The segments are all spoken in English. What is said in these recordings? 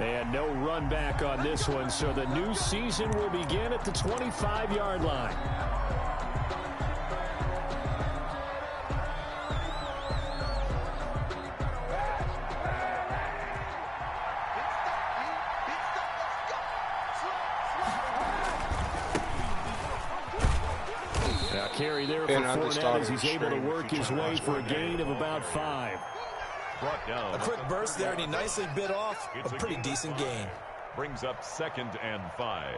And no run back on this one, so the new season will begin at the 25-yard line. Now carry there for Fournette as he's able to work his way for a gain of about 5. A quick burst there, and he nicely bit off a pretty decent gain. Brings up 2nd and 5.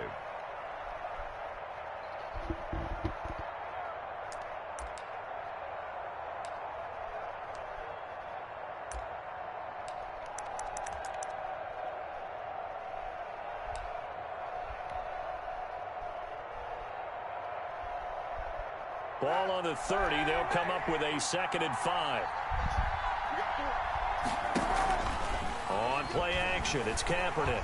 Ball on the 30. They'll come up with a 2nd and 5. On play action, it's Kaepernick.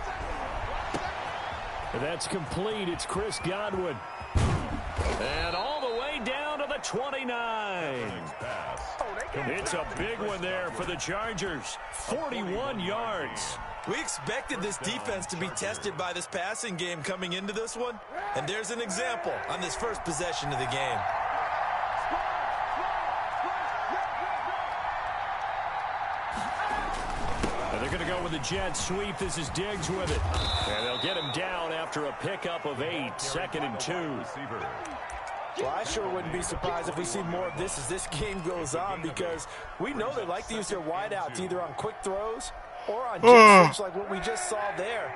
That's complete. It's Chris Godwin. And all the way down to the 29. It's a big one there for the Chargers. 41 yards. We expected this defense to be tested by this passing game coming into this one. And there's an example on this first possession of the game. They're going to go with the jet sweep. This is Diggs with it. And they'll get him down after a pickup of 8. 2nd and 2. Well, I sure wouldn't be surprised if we see more of this as this game goes on, because we know they like to use their wideouts either on quick throws or on jet sweeps like what we just saw there.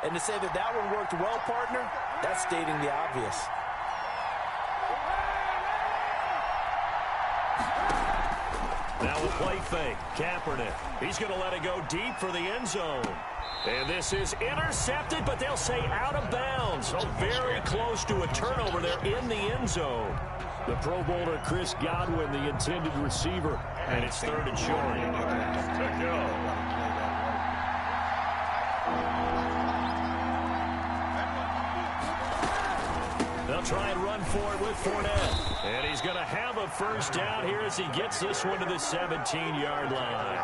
And to say that that one worked well, partner, that's stating the obvious. Now a play fake. Kaepernick. He's going to let it go deep for the end zone. And this is intercepted, but they'll say out of bounds. So very close to a turnover there in the end zone. The Pro Bowler Chris Godwin, the intended receiver. And it's 3rd and short. To go. They'll try and run for it with Fournette. And he's going to have a first down here as he gets this one to the 17-yard line.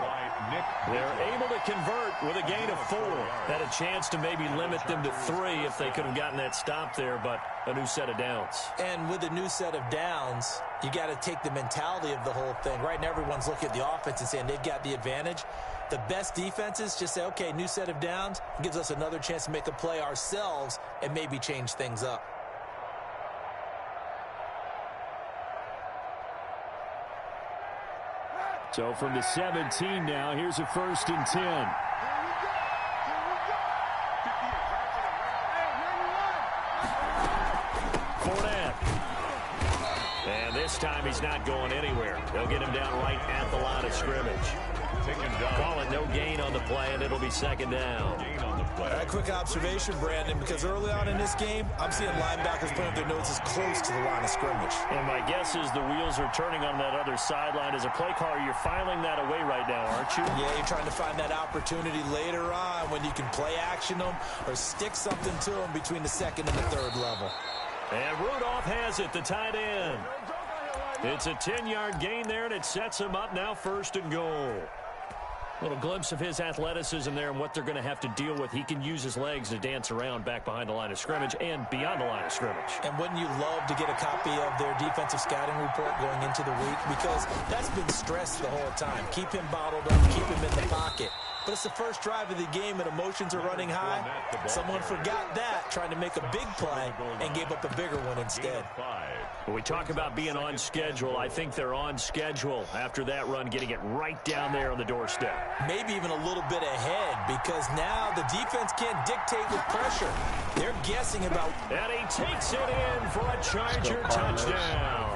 They're able to convert with a gain of 4. Had a chance to maybe limit them to 3 if they could have gotten that stop there, but a new set of downs. And with a new set of downs, you got to take the mentality of the whole thing. Right now, everyone's looking at the offense and saying they've got the advantage. The best defenses just say, okay, new set of downs. It gives us another chance to make a play ourselves and maybe change things up. So from the 17 now, here's a 1st and 10. Fournette. And this time he's not going anywhere. They'll get him down right at the line of scrimmage. Call it no gain on the play, and it'll be 2nd down. A quick observation, Brandon, because early on in this game, I'm seeing linebackers putting their noses close to the line of scrimmage. And my guess is the wheels are turning on that other sideline. As a play caller, you're filing that away right now, aren't you? Yeah, you're trying to find that opportunity later on when you can play action them or stick something to them between the 2nd and the 3rd level. And Rudolph has it, the tight end. It's a 10-yard gain there, and it sets him up now 1st and goal. A little glimpse of his athleticism there and what they're going to have to deal with. He can use his legs to dance around back behind the line of scrimmage and beyond the line of scrimmage. And wouldn't you love to get a copy of their defensive scouting report going into the week? Because that's been stressed the whole time. Keep him bottled up, keep him in the pocket. But it's the first drive of the game and emotions are running high. Someone forgot that, trying to make a big play, and gave up a bigger one instead. When we talk about being on schedule, I think they're on schedule after that run, getting it right down there on the doorstep. Maybe even a little bit ahead, because now the defense can't dictate with pressure. They're guessing about... And he takes it in for a Charger touchdown.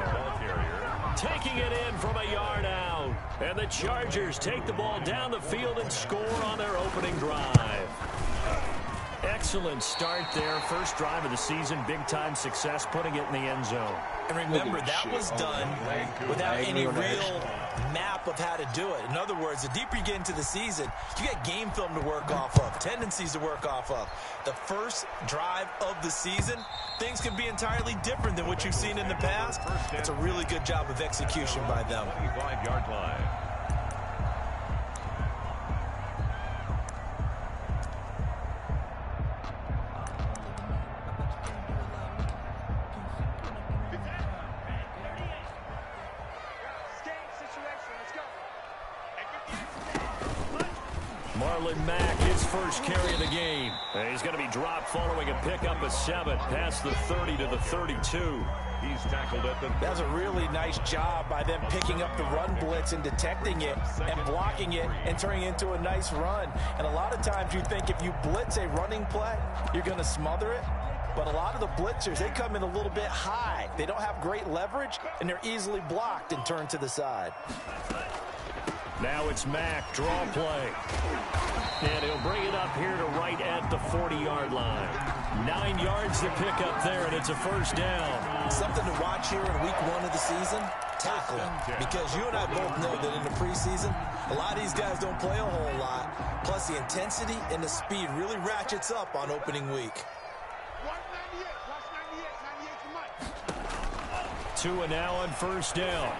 Taking it in from a yard out. And the Chargers take the ball down the field and score on their opening drive. Excellent start there. First drive of the season. Big-time success, putting it in the end zone. And remember, that was done without any real map of how to do it. In other words, the deeper you get into the season, you got game film to work off of, tendencies to work off of. The first drive of the season, things can be entirely different than what you've seen in the past. It's a really good job of execution by them. 25-yard line. 2 Marlon Mack, his first carry of the game. And he's going to be dropped following a pickup of 7 past the 30 to the 32. He's tackled at the... That was a really nice job by them picking up the run blitz and detecting it and blocking it and turning it into a nice run. And a lot of times you think if you blitz a running play, you're going to smother it. But a lot of the blitzers, they come in a little bit high. They don't have great leverage, and they're easily blocked and turned to the side. Now it's Mack, draw play. And he'll bring it up here to right at the 40-yard line. 9 yards to pick up there, and it's a first down. Something to watch here in week 1 of the season, tackling. Because you and I both know that in the preseason, a lot of these guys don't play a whole lot. Plus, the intensity and the speed really ratchets up on opening week. Tua now on first down.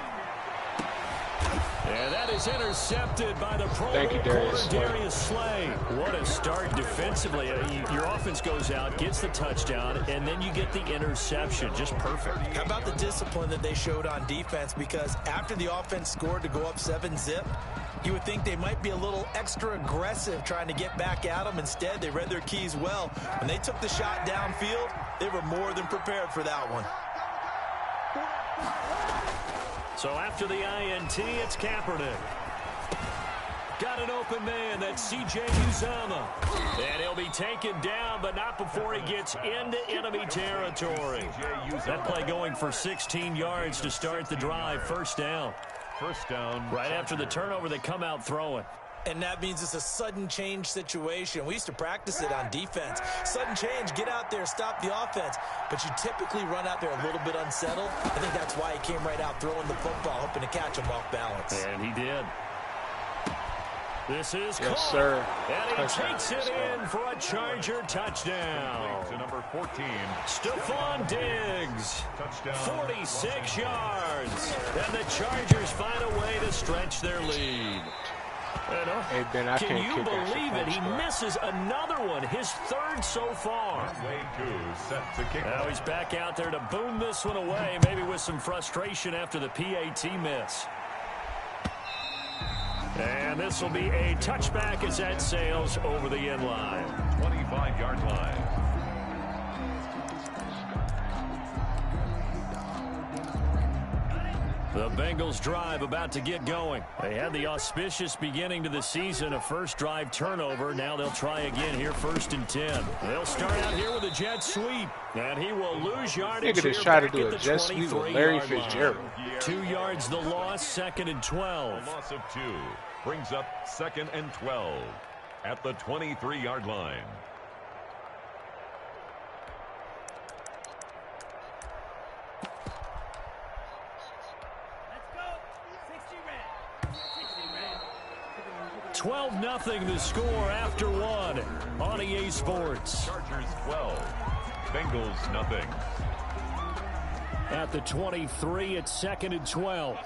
And that is intercepted by the Pro Bowl Darius Slay. What a start defensively. Your offense goes out, gets the touchdown, and then you get the interception. Just perfect. How about the discipline that they showed on defense? Because after the offense scored to go up 7-zip, you would think they might be a little extra aggressive trying to get back at them. Instead, they read their keys well. When they took the shot downfield, they were more than prepared for that one. So after the INT, it's Kaepernick. Got an open man, that's C.J. Uzomah. And he'll be taken down, but not before he gets into enemy territory. That play going for 16 yards to start the drive. First down. First down. Right after the turnover, they come out throwing. And that means it's a sudden change situation. We used to practice it on defense. Sudden change, get out there, stop the offense. But you typically run out there a little bit unsettled. I think that's why he came right out throwing the football, hoping to catch him off balance. And he did. This is yes, sir. And he takes it in for a Charger touchdown. To number 14. Stephon Diggs. Touchdown. 46 yards. And the Chargers find a way to stretch their lead. Hey, Ben, I Can can't you believe it? He misses another one, his third so far. Way 2 set to kick. Now he's back out there to boom this one away, maybe with some frustration after the PAT miss. And this will be a touchback as that sails over the end line. 25-yard line. The Bengals drive about to get going. They had the auspicious beginning to the season, a first drive turnover. Now they'll try again here, 1st and 10. They'll start out here with a jet sweep, and he will lose yardage. Nigga just tried to do a jet sweep with Larry Fitzgerald. 2 yards the loss, 2nd and 12. A loss of 2 brings up 2nd and 12 at the 23-yard line. $12-0 the score after 1 on EA Sports. Chargers 12, Bengals nothing. At the 23, it's 2nd and 12.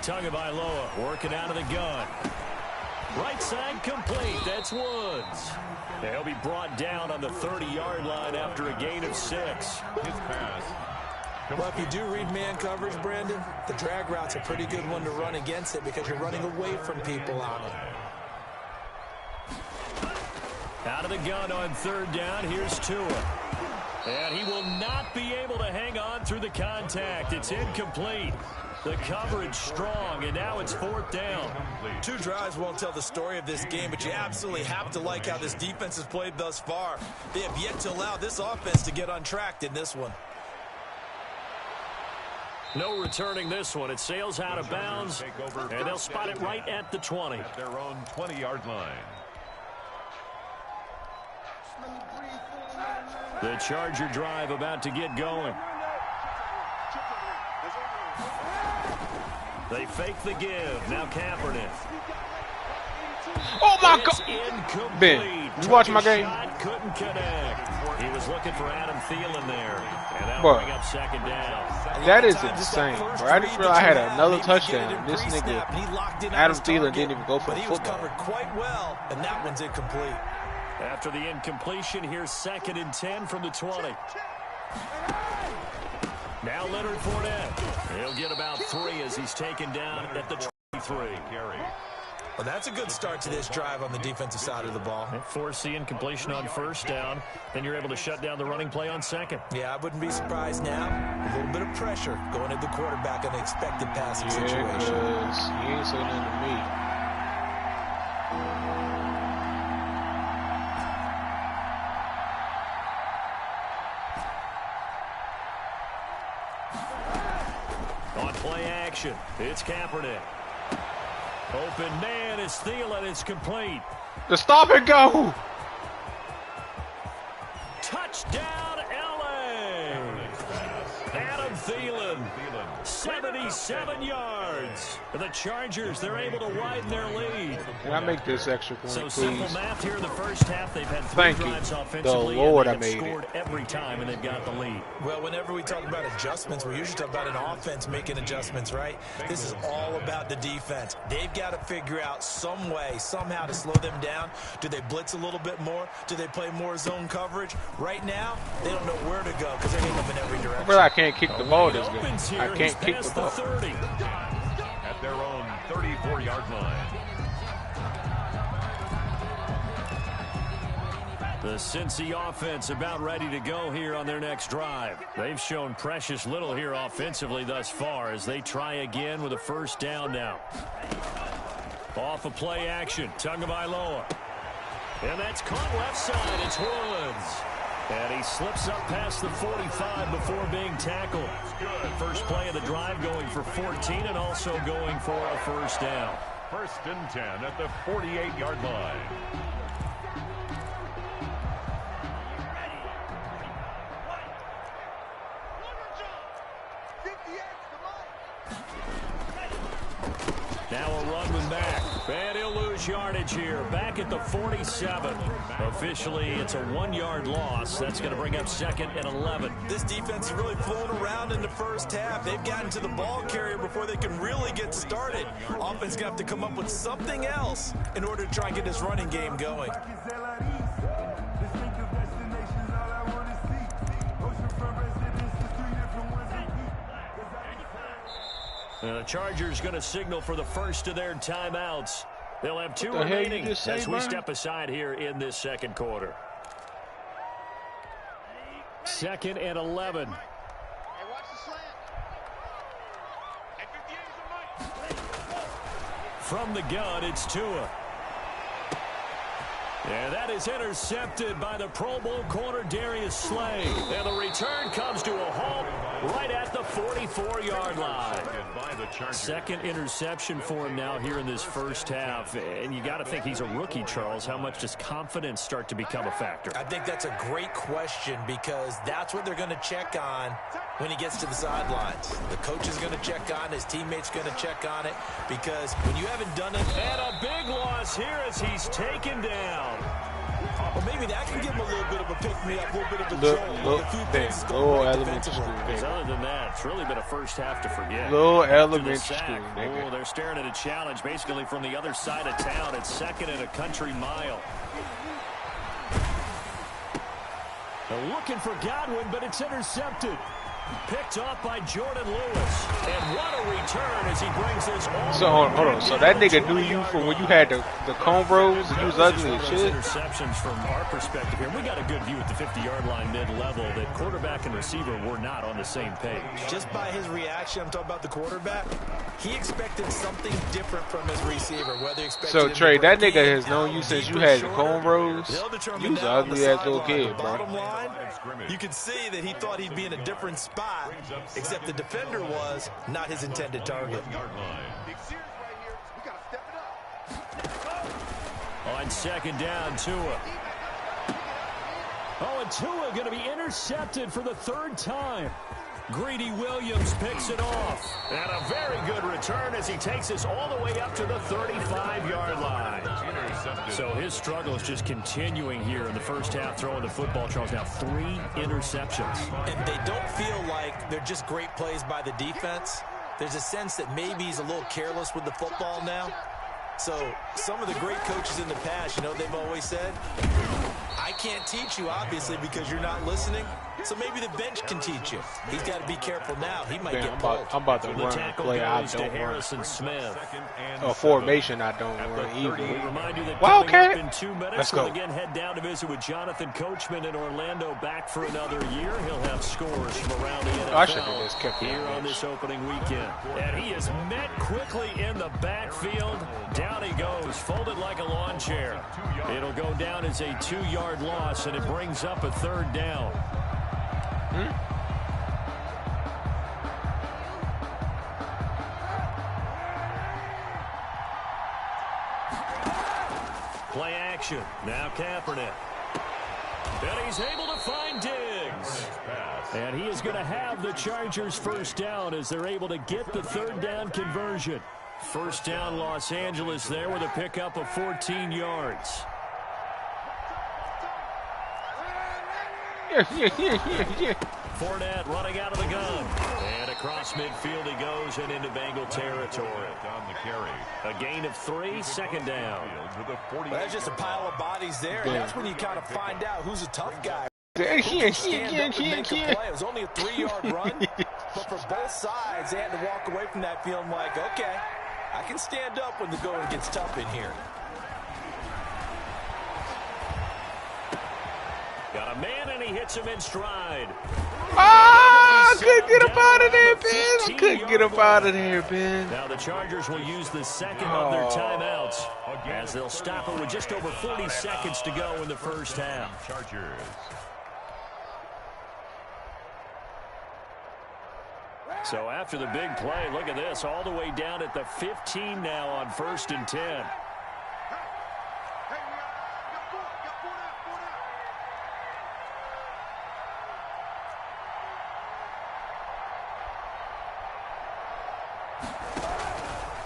Tagovailoa working out of the gun. Right side complete. That's Woods. They'll be brought down on the 30-yard line after a gain of 6. His pass. Well, if you do read man coverage, Brandon, the drag route's a pretty good one to run against it because you're running away from people on it. Out of the gun on 3rd down. Here's Tua. And he will not be able to hang on through the contact. It's incomplete. The coverage strong, and now it's 4th down. 2 drives won't tell the story of this game, but you absolutely have to like how this defense has played thus far. They have yet to allow this offense to get untracked in this one. No returning this one. It sails out of bounds, and they'll spot it right at the 20. At their own 20-yard line. The Charger drive about to get going. They fake the give. Now Kaepernick. Oh, my God. Ben, you watch my game? Couldn't connect. He was looking for Adam Thielen there. And that'll bring up 2nd down. That is insane, bro. I just realized I had another touchdown. This nigga, Adam Thielen, didn't even go for the football. But he was football. covered quite well, and that one's incomplete. After the incompletion, here's 2nd and 10 from the 20. Now Leonard Fournette. He'll get about 3 as he's taken down at the 23. Well, that's a good start to this drive on the defensive side of the ball. Force the incompletion on first down. Then you're able to shut down the running play on second. Yeah, I wouldn't be surprised now. A little bit of pressure going at the quarterback in an expected passing situation. He ain't saying nothing to me. On play action, it's Kaepernick. Open man is Thielen. It's complete. The stop and go. Touchdown, L.A. Adam Thielen, 77 yards. The Chargers, they're able to widen their lead. Can I make this extra point, so please? Simple math here in the first half. They've had 3 drives offensively, the Lord, and I they've made scored every time, and they've got the lead. Well, whenever we talk about adjustments, we usually talk about an offense making adjustments, right? This is all about the defense. They've got to figure out some way, somehow to slow them down. Do they blitz a little bit more? Do they play more zone coverage? Right now, they don't know where to go because they're hitting them in every direction. Well, I can't kick the ball this game. I can't kick the ball. 30. At their own 34-yard line. The Cincy offense about ready to go here on their next drive. They've shown precious little here offensively thus far as they try again with a first down now. Off of play action, Tagovailoa. And that's caught left side. It's Woods. And he slips up past the 45 before being tackled. Good. First play of the drive going for 14 and also going for a first down. First and 10 at the 48-yard line. Now a run with Mack. And he'll lose yardage here. Back at the 47. Officially, it's a 1-yard loss. That's going to bring up 2nd and 11. This defense is really flown around in the first half. They've gotten to the ball carrier before they can really get started. Offense going to have to come up with something else in order to try and get this running game going. The Chargers going to signal for the first of their timeouts. They'll have 2 remaining as we step aside here in this second quarter. 2nd and 11. From the gun, it's Tua. And that is intercepted by the Pro Bowl corner Darius Slay. And the return comes to a halt right at the 44-yard line. Second interception for him now here in this first half. And you got to think he's a rookie, Charles. How much does confidence start to become a factor? I think that's a great question because that's what they're going to check on when he gets to the sidelines. The coach is going to check on it. His teammates going to check on it because when you haven't done it. And a big loss here as he's taken down. Well, maybe that can give him a little bit of a pick-me-up, a little bit of a jolt. Elementary school. Because other than that, it's really been a first half to forget. Little elementary school. Oh, they're staring at a challenge basically from the other side of town. It's 2nd and a country mile. They're looking for Godwin, but it's intercepted. Picked off by Jordan Lewis. And what a return as he brings this all. So, hold on. So that nigga knew you from when you had the cornrows and you was ugly as shit? Interceptions from our perspective here. We got a good view at the 50-yard line mid-level that quarterback and receiver were not on the same page. Just by his reaction, I'm talking about the quarterback, he expected something different from his receiver. Whether he expected So, Trey, that nigga has known you since you had the cornrows. You was an ugly-ass little kid, bro. Bottom line, you could see that he thought he'd be in a different spot, except the defender was not his intended target. On 2nd down, Tua. Oh, and Tua going to be intercepted for the 3rd time. Greedy Williams picks it off. And a very good return as he takes us all the way up to the 35-yard line. So his struggle is just continuing here in the first half, throwing the football. Charles, now 3 interceptions. And they don't feel like they're just great plays by the defense. There's a sense that maybe he's a little careless with the football now. So some of the great coaches in the past, you know, they've always said, I can't teach you, obviously, because you're not listening. So maybe the bench can teach you. He's got to be careful now. He might get pulled. I'm about to run a play I don't run. A formation I don't run either. Wildcat. Let's go. We'll again head down to visit with Jonathan Coachman in Orlando, back for another year. He'll have scores from around the NFL I should have just kept here on this opening weekend. And he is met quickly in the backfield. Down he goes, folded like a lawn chair. It'll go down as a 2-yard loss, and it brings up a 3rd down. Play action. Now Kaepernick. And he's able to find Diggs. And he is going to have the Chargers first down as they're able to get the 3rd down conversion. First down Los Angeles there with a pickup of 14 yards. Fournette running out of the gun. And across midfield he goes and into Bengal territory. A gain of 3, 2nd down. Well, that's just a pile of bodies there. And that's when you kind of find out who's a tough guy. It was only a 3-yard run, but for both sides, they had to walk away from that feeling like, okay, I can stand up when the going gets tough in here. Got a man, and he hits him in stride. I couldn't get up out of there, Ben. I couldn't get up out of there, Ben. Now the Chargers will use the second of their timeouts as they'll stop it with just over 40 seconds to go in the first half. Chargers. So after the big play, look at this, all the way down at the 15 now on 1st and 10.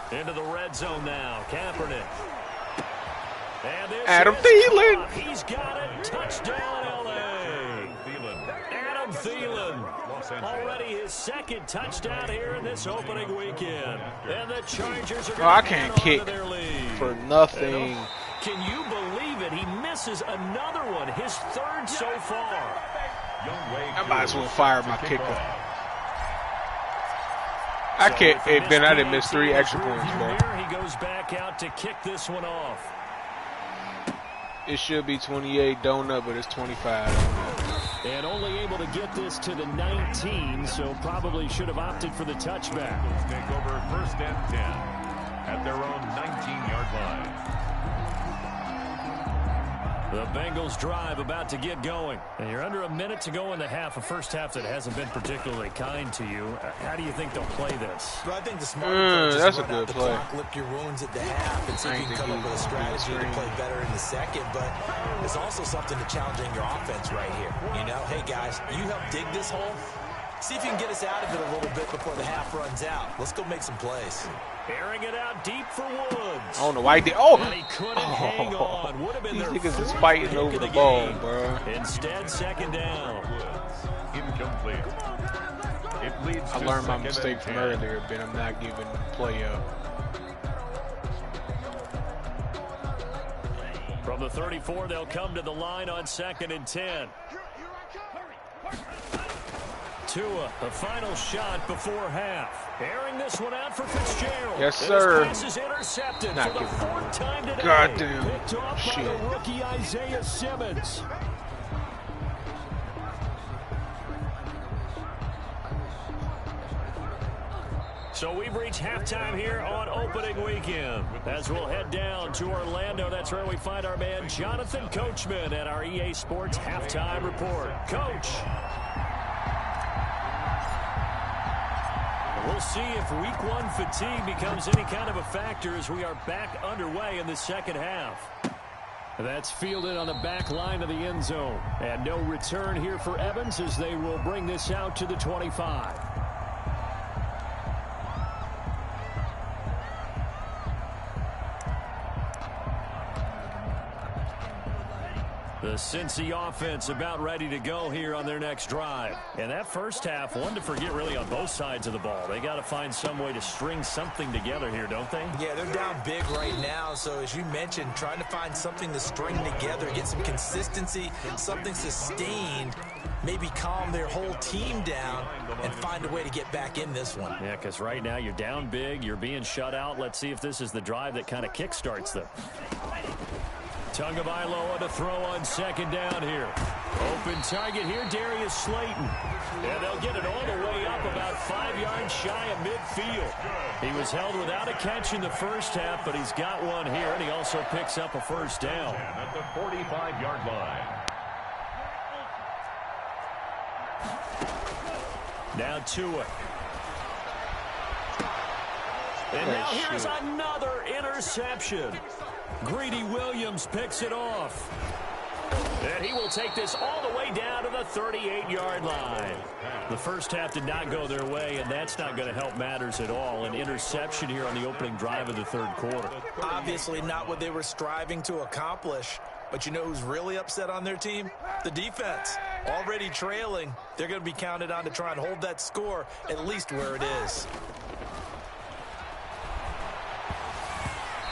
Into the red zone now, Kaepernick. And Adam Thielen. He's got it. Touchdown, L.A. Adam Thielen. Already his 2nd touchdown here in this opening weekend. And the Chargers are going I can't kick for nothing. Can you believe it? He misses another one, his 3rd so far. I might as well fire my kicker. I can't. Hey, Ben, I didn't miss 3 extra points, bro. He goes back out to kick this one off. It should be 28 donut, but it's 25. And only able to get this to the 19, so probably should have opted for the touchback. Take over 1st and 10 at their own 19-yard line. The Bengals drive about to get going. And you're under a minute to go in the half, a first half that hasn't been particularly kind to you. How do you think they'll play this? But I think the smart approach is that's run a good out the play. clock, lick your wounds at the half, and see if you can come up with a strategy to play better in the second. But it's also something to challenging your offense right here. You know, hey, guys, you help dig this hole. See if you can get us out of it a little bit before the half runs out. Let's go make some plays. Airing it out deep for Woods. I don't know why he did. Oh! And he couldn't hang on. Would have been These their niggas is 4th fighting pick over of the ball, game. bro. Instead, 2nd down. Incomplete. It leads I to learned my 2nd mistake and from 10. earlier, but I'm not giving the play up. From the 34, they'll come to the line on 2nd and 10. Tua, the final shot before half. Airing this one out for Fitzgerald. Yes, sir. And his pass is intercepted Not for the giving 4th time today. Goddamn Picked off shit. by the rookie Isaiah Simmons. So we've reached halftime here on opening weekend. As we'll head down to Orlando, that's where we find our man Jonathan Coachman at our EA Sports Halftime Report. Coach. We'll see if week 1 fatigue becomes any kind of a factor as we are back underway in the second half. That's fielded on the back line of the end zone. And no return here for Evans as they will bring this out to the 25. The Cincy offense about ready to go here on their next drive. And that first half, one to forget really on both sides of the ball. They got to find some way to string something together here, don't they? Yeah, they're down big right now. So as you mentioned, trying to find something to string together, get some consistency, something sustained, maybe calm their whole team down and find a way to get back in this one. Yeah, because right now you're down big, you're being shut out. Let's see if this is the drive that kind of kickstarts them. Tagovailoa to throw on second down here. Open target here, Darius Slayton. And they'll get it all the way up about 5 yards shy of midfield. He was held without a catch in the first half, but he's got one here, and he also picks up a first down. At the 45-yard line. Now Tua. And now here's another interception. Greedy Williams picks it off. And he will take this all the way down to the 38-yard line. The first half did not go their way, and that's not going to help matters at all. An interception here on the opening drive of the third quarter. Obviously not what they were striving to accomplish. But you know who's really upset on their team? The defense. Already trailing, they're going to be counted on to try and hold that score at least where it is.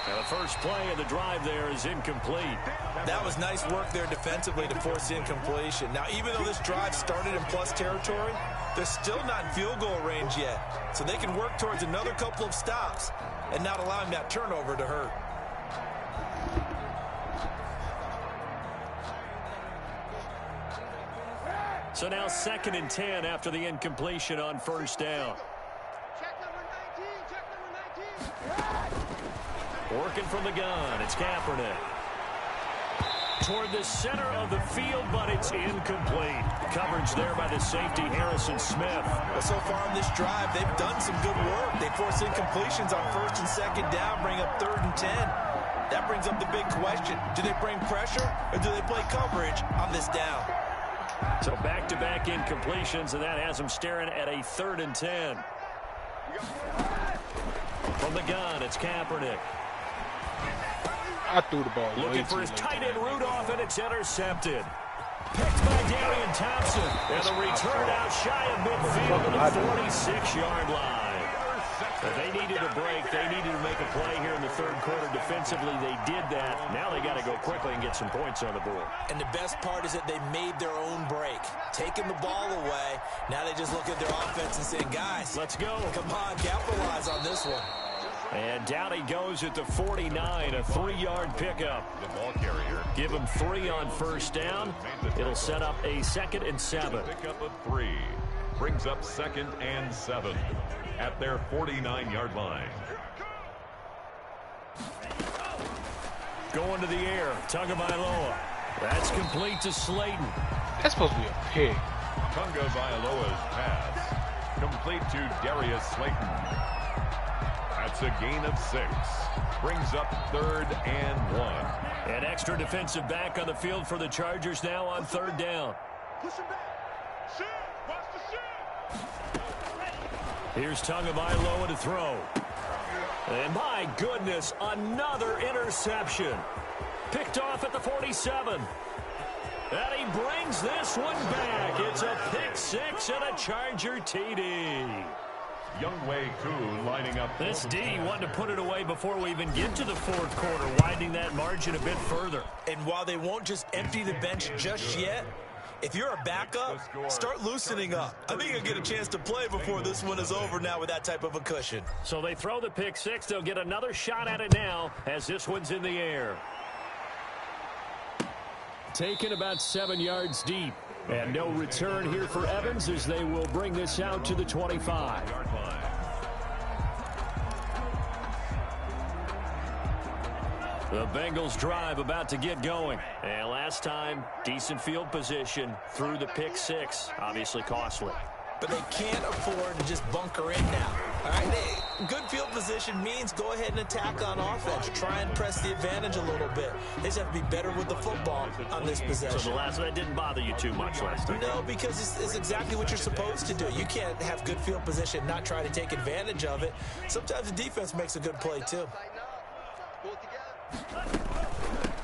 Now the first play of the drive there is incomplete. That was nice work there defensively to force incompletion. Now, even though this drive started in plus territory, they're still not in field goal range yet. So they can work towards another couple of stops and not allowing that turnover to hurt. So now 2nd and 10 after the incompletion on first down. Working from the gun, it's Kaepernick. Toward the center of the field, but it's incomplete. Coverage there by the safety, Harrison Smith. Well, so far on this drive, they've done some good work. They force incompletions on 1st and 2nd down, bring up 3rd and 10. That brings up the big question. Do they bring pressure, or do they play coverage on this down? So back-to-back incompletions, and that has them staring at a 3rd and 10. From the gun, it's Kaepernick. I threw the ball. Looking for his tight end Rudolph, and it's intercepted. Picked by Darian Thompson. And the return out shy of midfield to the 46-yard line. If they needed a break, they needed to make a play here in the third quarter defensively. They did that. Now they got to go quickly and get some points on the board. And the best part is that they made their own break. Taking the ball away. Now they just look at their offense and say, guys, let's go. Come on, capitalize on this one. And down he goes at the 49, a 3-yard pickup. The ball carrier. Give him 3 on first down. It'll set up a 2nd and 7. Pickup of 3 brings up 2nd and 7 at their 49-yard line. Going to the air, Tagovailoa. That's complete to Slayton. That's supposed to be a pick. Tagovailoa's pass complete to Darius Slayton. That's a gain of 6. Brings up 3rd and 1. An extra defensive back on the field for the Chargers now on 3rd down. Here's Tagovailoa to throw. And my goodness, another interception. Picked off at the 47. And he brings this one back. It's a pick 6 and a Charger TD. Younghoe Koo lining up. This D wanted to put it away before we even get to the fourth quarter, widening that margin a bit further. And while they won't just empty the bench just yet, if you're a backup, start loosening up. I think you'll get a chance to play before this one is over now with that type of a cushion. So they throw the pick 6. They'll get another shot at it now as this one's in the air. Taken about 7 yards deep. And no return here for Evans as they will bring this out to the 25. The Bengals drive about to get going. And last time, decent field position through the pick 6. Obviously costly. But they can't afford to just bunker in now. All right, good field position means go ahead and attack on offense. Try and press the advantage a little bit. They just have to be better with the football on this possession. So the last one didn't bother you too much last time? No, because it's exactly what you're supposed to do. You can't have good field position and not try to take advantage of it. Sometimes the defense makes a good play, too.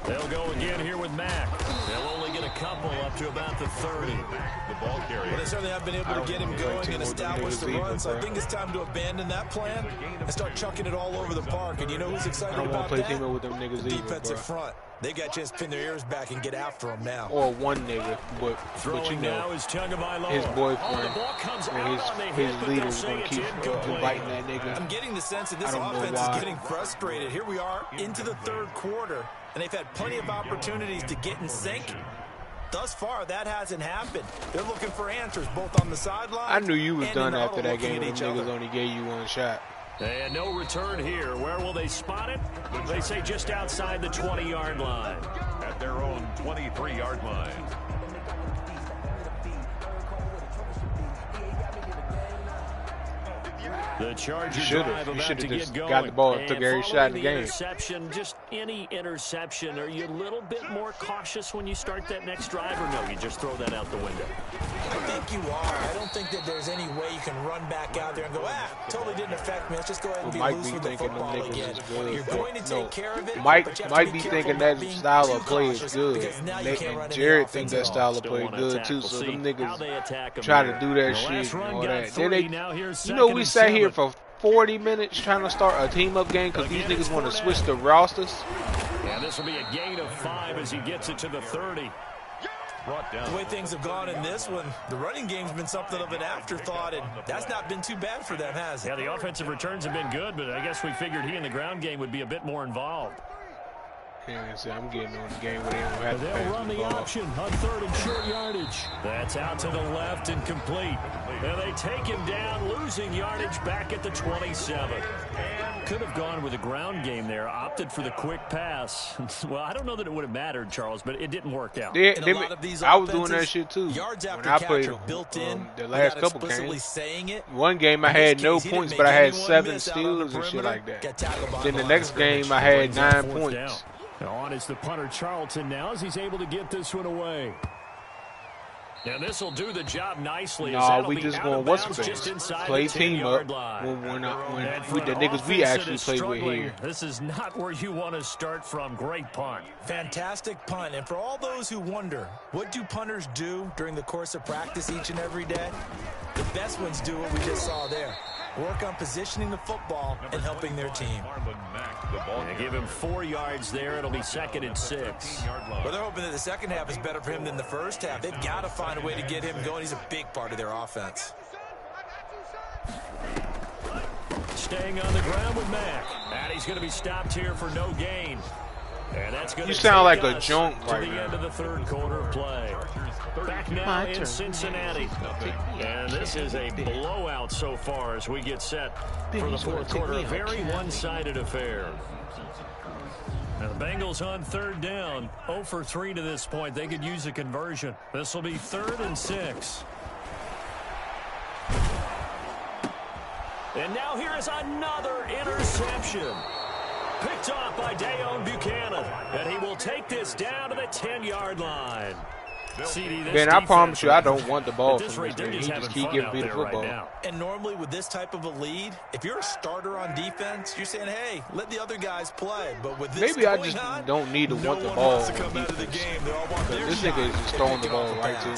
They'll go again here with Mack. They'll only get a couple up to about the 30. The ball carrier. Well, they certainly have been able to get him going and establish the run, so I think it's time to abandon that plan and start chucking it all over the park. And you know who's excited about that? I don't want to play team with them niggas the either, defensive front. They got a chance to pin their ears back and get after him now. Or one nigga, but you know, his boyfriend or his leader is going to keep inviting that nigga. I'm getting the sense that this offense is getting frustrated. Here we are into the third quarter, and they've had plenty of opportunities to get in sync. Thus far, that hasn't happened. They're looking for answers both on the sideline. I knew you was done after that game when them niggas only gave you one shot. And no return here. Where will they spot it? They say just outside the 20-yard line. At their own 23-yard line. The Chargers drive about to get going. Got the ball and took every shot in the game. Interception, just any interception. Are you a little bit more cautious when you start that next drive, or no, you just throw that out the window? I think you are. I don't think that there's any way you can run back out there and go, totally didn't affect me. Let's just go ahead and be loose with the football again. You're going to take care of it. Mike might be thinking that style of play is good. And Jared thinks that style of play good too. So them niggas try to do that shit and all that. Then you know, we sat here for 40 minutes trying to start a team-up game because these niggas want to switch the rosters. Yeah, this will be a gain of 5 as he gets it to the 30. The way things have gone in this one, the running game's been something of an afterthought, and that's not been too bad for them, has it? Yeah, the offensive returns have been good, but I guess we figured he in the ground game would be a bit more involved. Yeah, see, I'm getting on the game where they don't have to They'll run the option on 3rd and short yardage. That's out to the left and complete. And they take him down, losing yardage back at the 27. Could have gone with a ground game there, opted for the quick pass. Well, I don't know that it would have mattered, Charles, but it didn't work out. I was doing that shit too. Yards when after I catch played are built in. The last couple games. One game I had no points, but I had 7 steals and shit like that. Then the next game I had 9 points. On is the punter Charlton now as he's able to get this one away. And this will do the job nicely. No, we just going what's play team up when the niggas we actually play with here. This is not where you want to start from. Great punt. Fantastic punt. And for all those who wonder, what do punters do during the course of practice each and every day? The best ones do what we just saw there. Work on positioning the football and helping their team. And give him 4 yards there. It'll be 2nd and 6. Well, they're hoping that the second half is better for him than the first half. They've got to find a way to get him going. He's a big part of their offense. Staying on the ground with Mack. And he's going to be stopped here for no gain. And that's going to sound like a junk right now. To the end of the 3rd quarter of play. Back now in Cincinnati. And this is a blowout so far as we get set for the 4th quarter. A very one-sided affair. Now the Bengals on 3rd down. 0 for 3 to this point. They could use a conversion. This will be 3rd and 6. And now here is another interception. Picked off by Dayon Buchanan. And he will take this down to the 10-yard line. Man, I promise you, I don't want the ball from this man. He just keep giving me the football. And normally with this type of a lead, if you're a starter on defense, you're saying, hey, let the other guys play. But with this maybe I just don't need to want the ball on defense. This nigga is just throwing the ball right to me.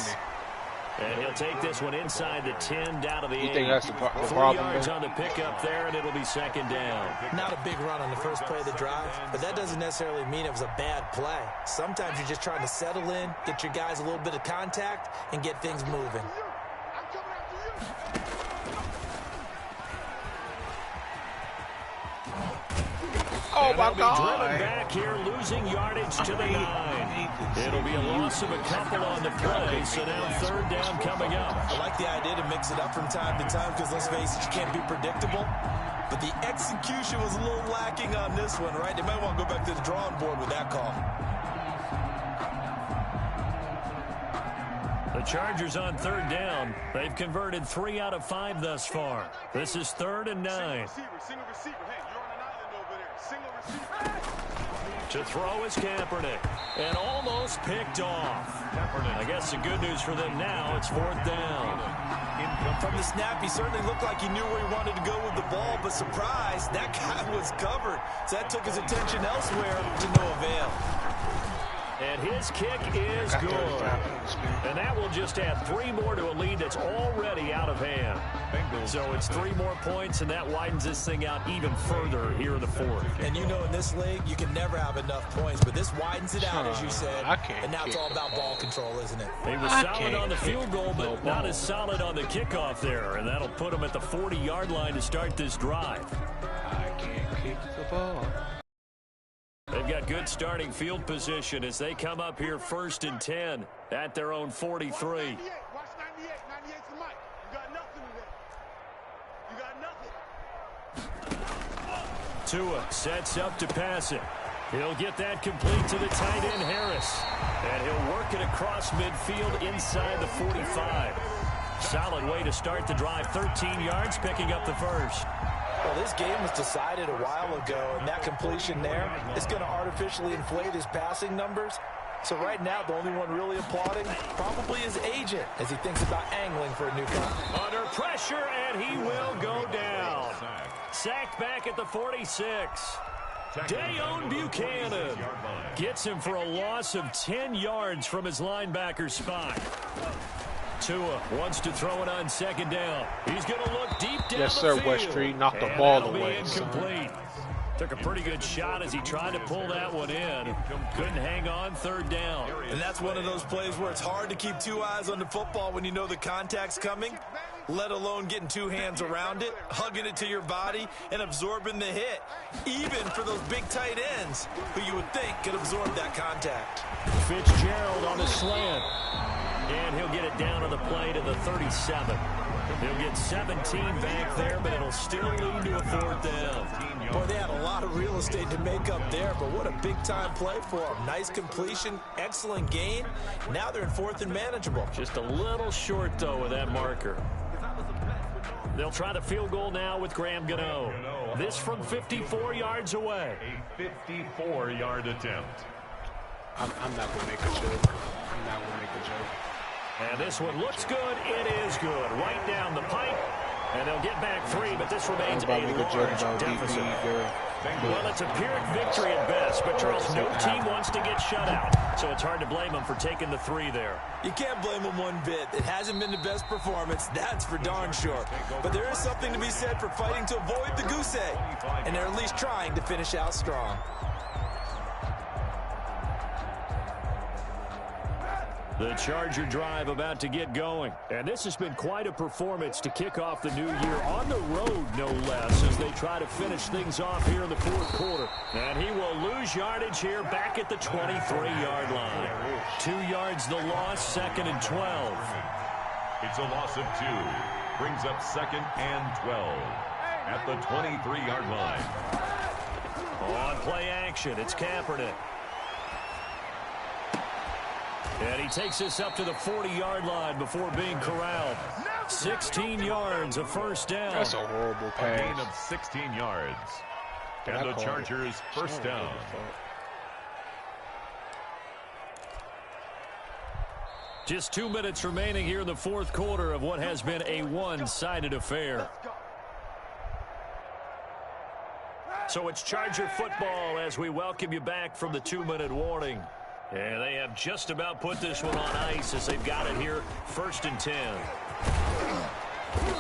And he'll take this one inside the 10, down to the 8. You think that's the problem? 4 yards on the pickup there, and it'll be 2nd down. Not a big run on the first play of the drive, but that doesn't necessarily mean it was a bad play. Sometimes you're just trying to settle in, get your guys a little bit of contact, and get things moving. Oh, my God. Driven back here, losing yardage to the 9. It'll be a loss of a couple on the play, so now 3rd down coming up. I like the idea to mix it up from time to time because, let's face it, you can't be predictable. But the execution was a little lacking on this one, right? They might want to go back to the drawing board with that call. The Chargers on 3rd down. They've converted 3 out of 5 thus far. This is 3rd and 9. To throw is Kaepernick. And almost picked off. I guess the good news for them now, it's 4th down. From the snap, he certainly looked like he knew where he wanted to go with the ball, but surprise, that guy was covered. So that took his attention elsewhere to no avail. And his kick is good. And that will just add 3 more to a lead that's already out of hand. So it's 3 more points, and that widens this thing out even further here in the fourth. And you know in this league, you can never have enough points, but this widens it out, as you said. And now it's all about ball control, isn't it? He was solid on the field goal, but not as solid on the kickoff there. And that'll put him at the 40-yard line to start this drive. I can't kick the ball. They've got good starting field position as they come up here 1st and 10 at their own 43. Watch 98. 98's the mic. You got nothing today. You got nothing. Tua sets up to pass it. He'll get that complete to the tight end, Harris. And he'll work it across midfield inside the 45. Solid way to start the drive. 13 yards, picking up the first. Well, this game was decided a while ago, and that completion there is going to artificially inflate his passing numbers. So right now, the only one really applauding probably his agent as he thinks about angling for a new contract. Under pressure, and he will go down. Sacked back at the 46. Dayon Buchanan gets him for a loss of 10 yards from his linebacker spot. Tua wants to throw it on 2nd down. He's going to look deep down yes, sir, the field. West Street. Knocked the ball away. Incomplete. Took a pretty good shot as he tried to pull that one in. Couldn't hang on 3rd down. And that's one of those plays where it's hard to keep 2 eyes on the football when you know the contact's coming, let alone getting 2 hands around it, hugging it to your body, and absorbing the hit. Even for those big tight ends who you would think could absorb that contact. Fitzgerald on the slant. And he'll get it down to the play to the 37. He'll get 17 back there, but it'll still lead to a 4th down. Boy, they had a lot of real estate to make up there, but what a big-time play for them. Nice completion, excellent gain. Now they're in 4th and manageable. Just a little short, though, with that marker. They'll try the field goal now with Graham Gano. This from 54 yards away. A 54-yard attempt. I'm not going to make a joke. I'm not going to make a joke. And this one looks good. It is good. Right down the pipe. And they'll get back 3, but this remains a large deficit. Well, it's a Pyrrhic victory at best, but Charles, no team wants to get shut out. So it's hard to blame them for taking the 3 there. You can't blame them one bit. It hasn't been the best performance, that's for darn sure. But there is something to be said for fighting to avoid the goose egg. And they're at least trying to finish out strong. The Charger drive about to get going. And this has been quite a performance to kick off the new year on the road, no less, as they try to finish things off here in the 4th quarter. And he will lose yardage here back at the 23-yard line. 2 yards the loss, 2nd and 12. It's a loss of 2. Brings up 2nd and 12 at the 23-yard line. On play action, it's Kaepernick. And he takes this up to the 40-yard line before being corralled. 16 yards, a 1st down. That's a horrible pass. A gain of 16 yards. And the Chargers 1st down. Just 2 minutes remaining here in the 4th quarter of what has been a one-sided affair. So it's Charger football as we welcome you back from the 2-minute warning. And they have just about put this one on ice as they've got it here, 1st and 10.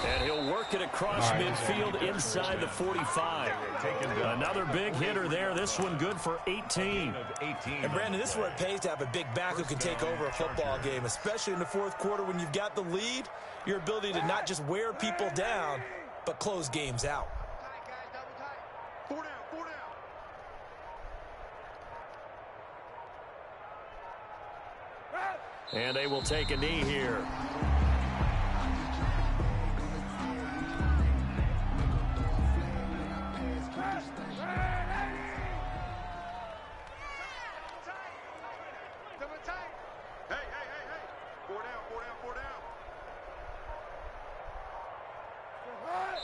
And he'll work it across midfield inside the 45. Another big hitter there. This one good for 18. And, Brandon, this is where it pays to have a big back who can take over a football game, especially in the 4th quarter when you've got the lead, your ability to not just wear people down, but close games out. And they will take a knee here.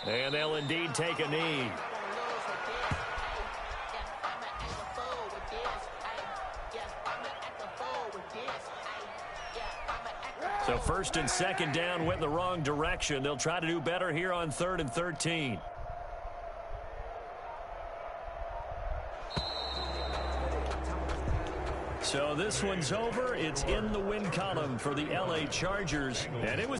And they'll indeed take a knee. So 1st and 2nd down went in the wrong direction. They'll try to do better here on 3rd and 13. So this one's over. It's in the win column for the LA Chargers, and it was